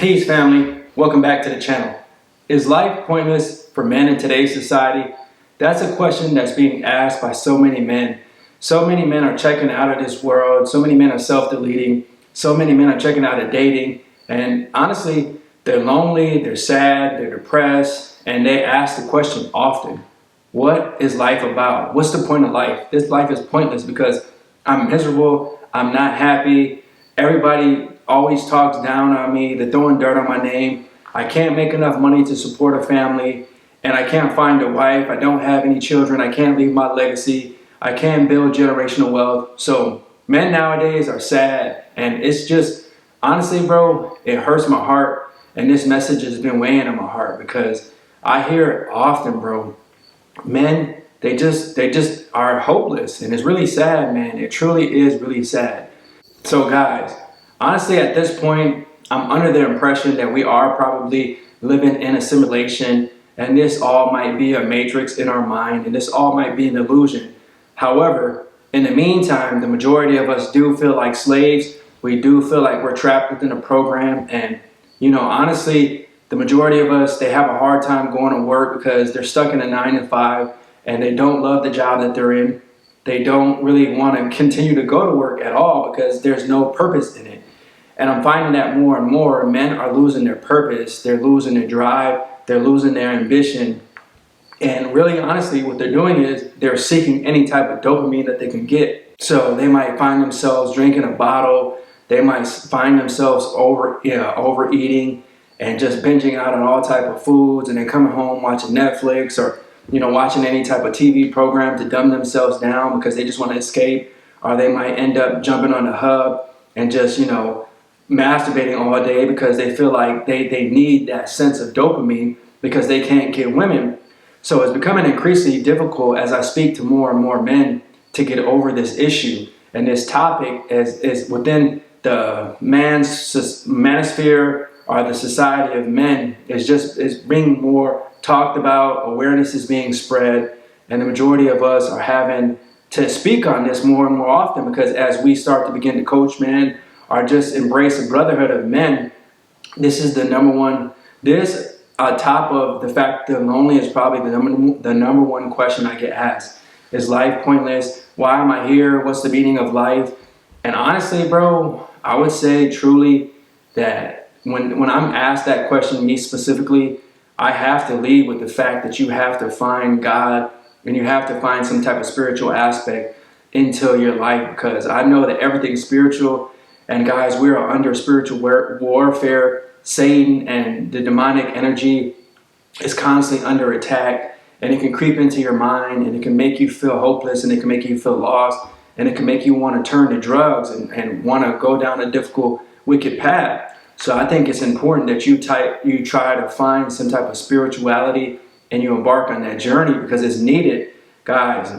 Peace, family. Welcome back to the channel. Is life pointless for men in today's society? That's a question that's being asked by so many men. So many men are checking out of this world. So many men are self-deleting. So many men are checking out of dating. And honestly, they're lonely, they're sad, they're depressed, and they ask the question often, what is life about? What's the point of life? This life is pointless because I'm miserable, I'm not happy, everybody always talks down on me, they're throwing dirt on my name, I can't make enough money to support a family, and I can't find a wife, I don't have any children, I can't leave my legacy, I can't build generational wealth. So men nowadays are sad, and it's just, honestly bro, it hurts my heart, and this message has been weighing on my heart because I hear it often, bro. Men, they just are hopeless, and it's really sad, man. It truly is really sad. So guys, honestly, at this point, I'm under the impression that we are probably living in a simulation, and this all might be a matrix in our mind, and this all might be an illusion. However, in the meantime, the majority of us do feel like slaves. We do feel like we're trapped within a program, and honestly, the majority of us, they have a hard time going to work because they're stuck in a 9-to-5 and they don't love the job that they're in. They don't really want to continue to go to work at all because there's no purpose in it. And I'm finding that more and more men are losing their purpose, they're losing their drive, they're losing their ambition. And really, honestly, what they're doing is they're seeking any type of dopamine that they can get. So they might find themselves drinking a bottle, they might find themselves overeating, and just binging out on all type of foods, and then coming home watching Netflix or watching any type of TV program to dumb themselves down because they just want to escape. Or they might end up jumping on the hub and just masturbating all day because they feel like they need that sense of dopamine because they can't get women. So it's becoming increasingly difficult as I speak to more and more men to get over this issue. And this topic is within the manosphere, or the society of men, is being more talked about, awareness is being spread, and the majority of us are having to speak on this more and more often because as we start to begin to coach men or just embrace a brotherhood of men, this is the number one, on top of the fact that lonely is probably the number one question I get asked. Is life pointless? Why am I here? What's the meaning of life? And honestly, bro, I would say truly that when I'm asked that question, me specifically, I have to lead with the fact that you have to find God and you have to find some type of spiritual aspect into your life, because I know that everything's spiritual. And guys, we are under spiritual warfare. Satan and the demonic energy is constantly under attack, and it can creep into your mind, and it can make you feel hopeless, and it can make you feel lost, and it can make you want to turn to drugs and want to go down a difficult, wicked path. So I think it's important that you try to find some type of spirituality and you embark on that journey because it's needed. Guys,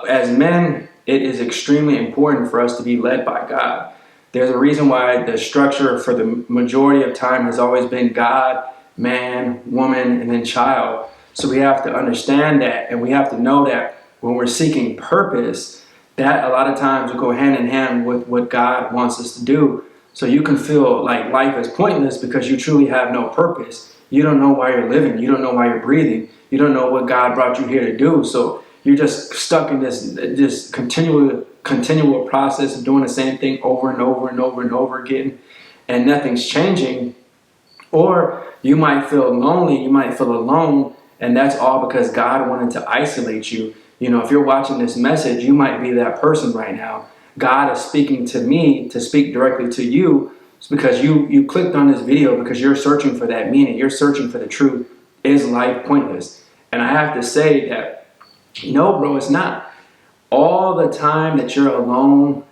as men, it is extremely important for us to be led by God. There's a reason why the structure for the majority of time has always been God, man, woman, and then child. So we have to understand that, and we have to know that when we're seeking purpose, that a lot of times will go hand in hand with what God wants us to do. So you can feel like life is pointless because you truly have no purpose. You don't know why you're living. You don't know why you're breathing. You don't know what God brought you here to do. So you're just stuck in this continual process of doing the same thing over and over and over and over again, and nothing's changing. Or you might feel lonely. You might feel alone, and that's all because God wanted to isolate you. If you're watching this message, you might be that person right now. God is speaking to me to speak directly to you. It's because you clicked on this video because you're searching for that meaning. You're searching for the truth. Is life pointless? And I have to say that, no, bro, it's not. All the time that you're alone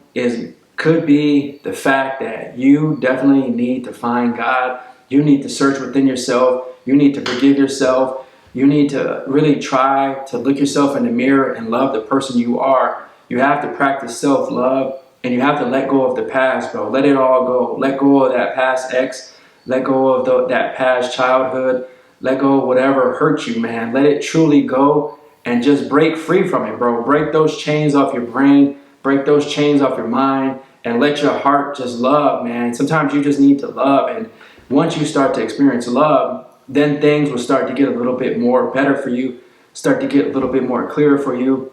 could be the fact that you definitely need to find God. You need to search within yourself. You need to forgive yourself. You need to really try to look yourself in the mirror and love the person you are. You have to practice self-love, and you have to let go of the past, bro. Let it all go. Let go of that past ex. Let go of that past childhood. Let go of whatever hurt you, man. Let it truly go and just break free from it, bro. Break those chains off your brain. Break those chains off your mind and let your heart just love, man. Sometimes you just need to love. And once you start to experience love, then things will start to get a little bit more better for you, start to get a little bit more clearer for you,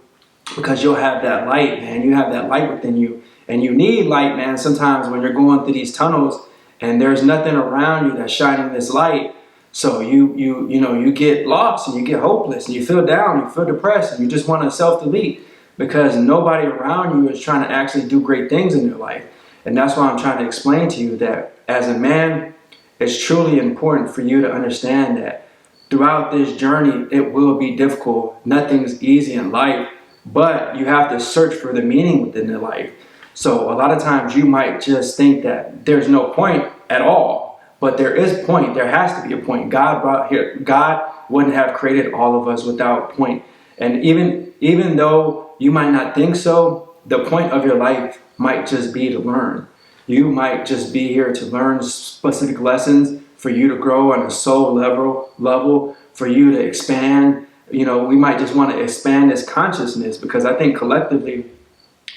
because you'll have that light, man. You have that light within you. And you need light, man, sometimes when you're going through these tunnels and there's nothing around you that's shining this light. So you get lost and you get hopeless and you feel down, you feel depressed, and you just want to self-delete because nobody around you is trying to actually do great things in your life. And that's why I'm trying to explain to you that as a man, it's truly important for you to understand that throughout this journey, it will be difficult. Nothing's easy in life, but you have to search for the meaning within your life. So a lot of times you might just think that there's no point at all, but there is a point. There has to be a point. God wouldn't have created all of us without point. And even though you might not think so, the point of your life might just be to learn. You might just be here to learn specific lessons for you to grow on a soul level, for you to expand. We might just want to expand this consciousness, because I think collectively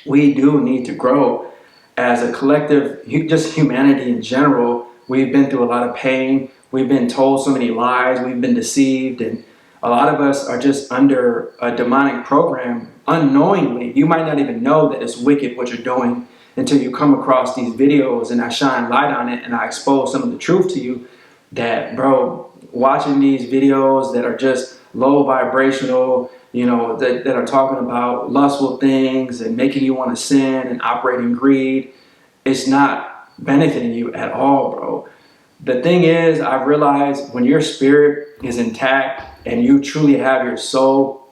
we do need to grow as a collective, just humanity in general. We've been through a lot of pain. We've been told so many lies. We've been deceived. And a lot of us are just under a demonic program unknowingly. You might not even know that it's wicked what you're doing until you come across these videos and I shine light on it and I expose some of the truth to you. That, bro, watching these videos that are just low vibrational, that are talking about lustful things and making you want to sin and operate in greed, it's not benefiting you at all, bro. The thing is, I've realized when your spirit is intact and you truly have your soul,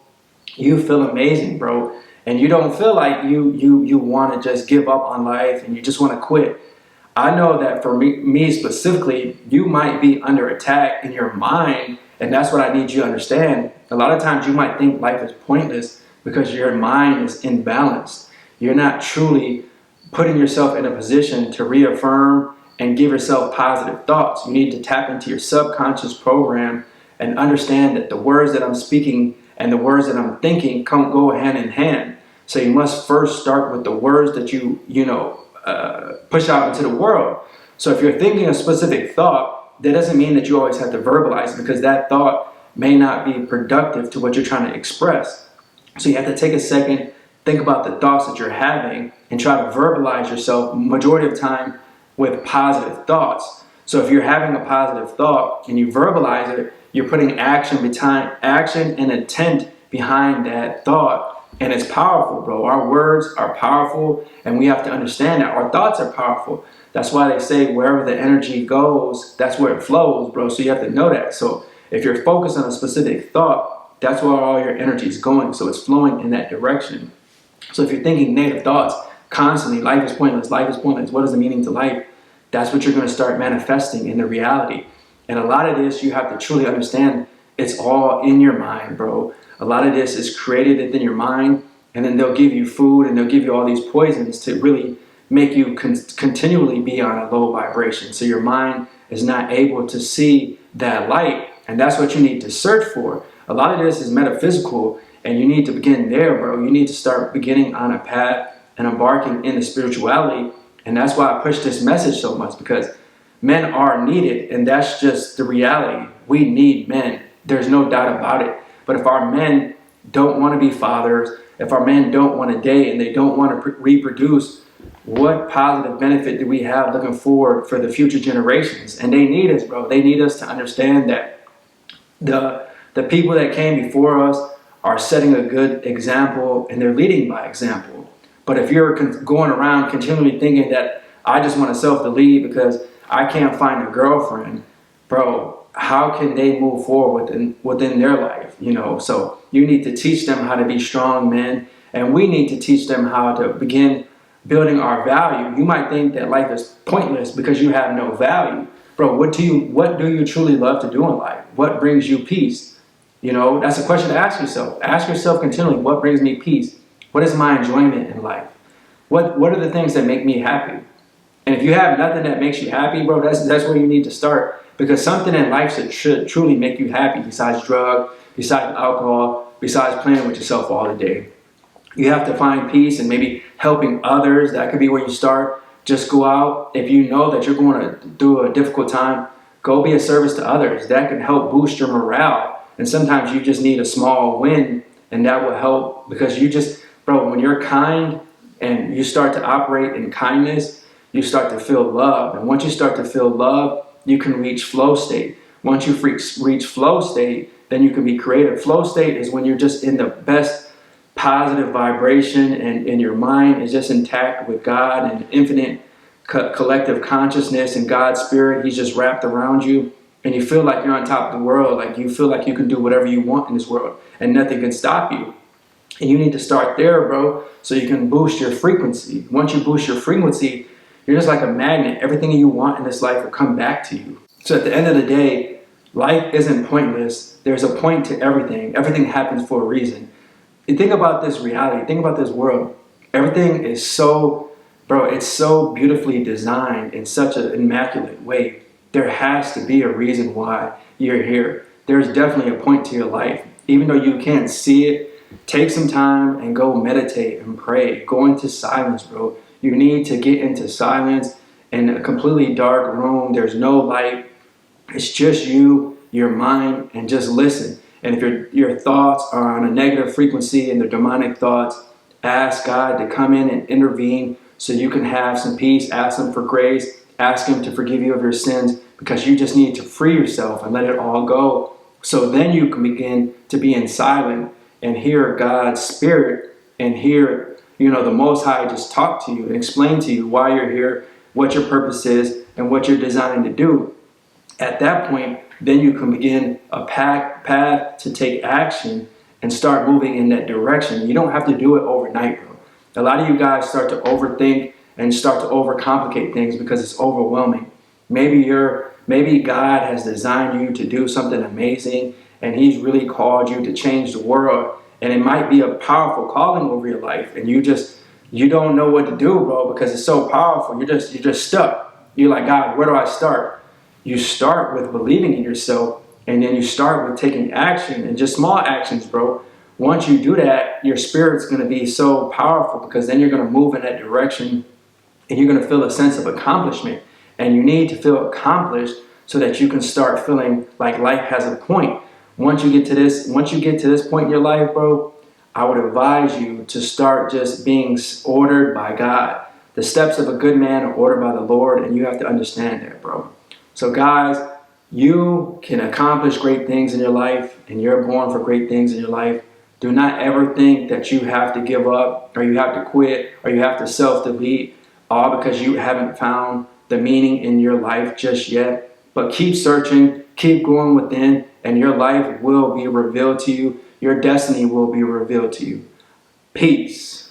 you feel amazing, bro. And you don't feel like you want to just give up on life and you just want to quit. I know that for me specifically, you might be under attack in your mind, and that's what I need you to understand. A lot of times you might think life is pointless because your mind is imbalanced. You're not truly putting yourself in a position to reaffirm and give yourself positive thoughts. You need to tap into your subconscious program and understand that the words that I'm speaking and the words that I'm thinking go hand in hand. So you must first start with the words that you push out into the world. So if you're thinking a specific thought, that doesn't mean that you always have to verbalize it, because that thought may not be productive to what you're trying to express. So you have to take a second, think about the thoughts that you're having, and try to verbalize yourself majority of time with positive thoughts. So if you're having a positive thought and you verbalize it, you're putting action and intent behind that thought. And it's powerful, bro. Our words are powerful, and we have to understand that. Our thoughts are powerful. That's why they say wherever the energy goes, that's where it flows, bro. So you have to know that. So if you're focused on a specific thought, that's where all your energy is going. So it's flowing in that direction. So if you're thinking negative thoughts constantly, life is pointless, what is the meaning to life? That's what you're going to start manifesting in the reality. And a lot of this, you have to truly understand, it's all in your mind, bro. A lot of this is created within your mind, and then they'll give you food and they'll give you all these poisons to really make you continually be on a low vibration. So your mind is not able to see that light, and that's what you need to search for. A lot of this is metaphysical, and you need to begin there, bro. You need to start beginning on a path and embarking into spirituality. And that's why I push this message so much, because men are needed, and that's just the reality. We need men. There's no doubt about it. But if our men don't want to be fathers, if our men don't want to date and they don't want to reproduce, what positive benefit do we have looking forward for the future generations? And they need us, bro. They need us to understand that the people that came before us are setting a good example, and they're leading by example. But if you're going around continually thinking that I just want to self-delete because I can't find a girlfriend, bro, how can they move forward within their life? So you need to teach them how to be strong men, and we need to teach them how to begin building our value. You might think that life is pointless because you have no value. Bro, what do you truly love to do in life? What brings you peace? That's a question to ask yourself. Ask yourself continually, what brings me peace? What is my enjoyment in life? What are the things that make me happy? And if you have nothing that makes you happy, bro, that's where you need to start. Because something in life should truly make you happy, besides drug, besides alcohol, besides playing with yourself all the day. You have to find peace and maybe helping others. That could be where you start. Just go out. If you know that you're going through a difficult time, Go be a service to others. That can help boost your morale. And sometimes you just need a small win, and that will help, because you just, bro, when you're kind and you start to operate in kindness, you start to feel love. And once you start to feel love, you can reach flow state. Once you reach flow state, then you can be creative. Flow state is when you're just in the best positive vibration, and your mind is just intact with God and infinite collective consciousness and God's spirit. He's just wrapped around you, and you feel like you're on top of the world. Like you feel like you can do whatever you want in this world and nothing can stop you. And you need to start there, bro, so you can boost your frequency. Once you boost your frequency, you're just like a magnet. Everything you want in this life will come back to you. So at the end of the day, life isn't pointless. There's a point to everything. Everything happens for a reason. You think about this reality. Think about this world. Everything is so, bro, it's so beautifully designed in such an immaculate way. There has to be a reason why you're here. There's definitely a point to your life. Even though you can't see it, take some time and go meditate and pray. Go into silence, bro. You need to get into silence in a completely dark room. There's no light. It's just you, your mind, and just listen. And if your thoughts are on a negative frequency and they're demonic thoughts, ask God to come in and intervene so you can have some peace. Ask Him for grace. Ask Him to forgive you of your sins, because you just need to free yourself and let it all go. So then you can begin to be in silence and hear God's Spirit and hear, the Most High just talk to you and explain to you why you're here, what your purpose is, and what you're designed to do. At that point, then you can begin a path to take action and start moving in that direction. You don't have to do it overnight, bro. A lot of you guys start to overthink and start to overcomplicate things because it's overwhelming. Maybe God has designed you to do something amazing, and He's really called you to change the world. And it might be a powerful calling over your life, and you don't know what to do, bro, because it's so powerful. You're just stuck. You're like, God, where do I start? You start with believing in yourself, and then you start with taking action, and just small actions, bro. Once you do that, your spirit's going to be so powerful, because then you're going to move in that direction, and you're going to feel a sense of accomplishment. And you need to feel accomplished so that you can start feeling like life has a point. Once you get to this point in your life, bro, I would advise you to start just being ordered by God. The steps of a good man are ordered by the Lord, and you have to understand that, bro. So guys, you can accomplish great things in your life, and you're born for great things in your life. Do not ever think that you have to give up, or you have to quit, or you have to self-delete, all because you haven't found the meaning in your life just yet. But keep searching, keep going within, and your life will be revealed to you. Your destiny will be revealed to you. Peace.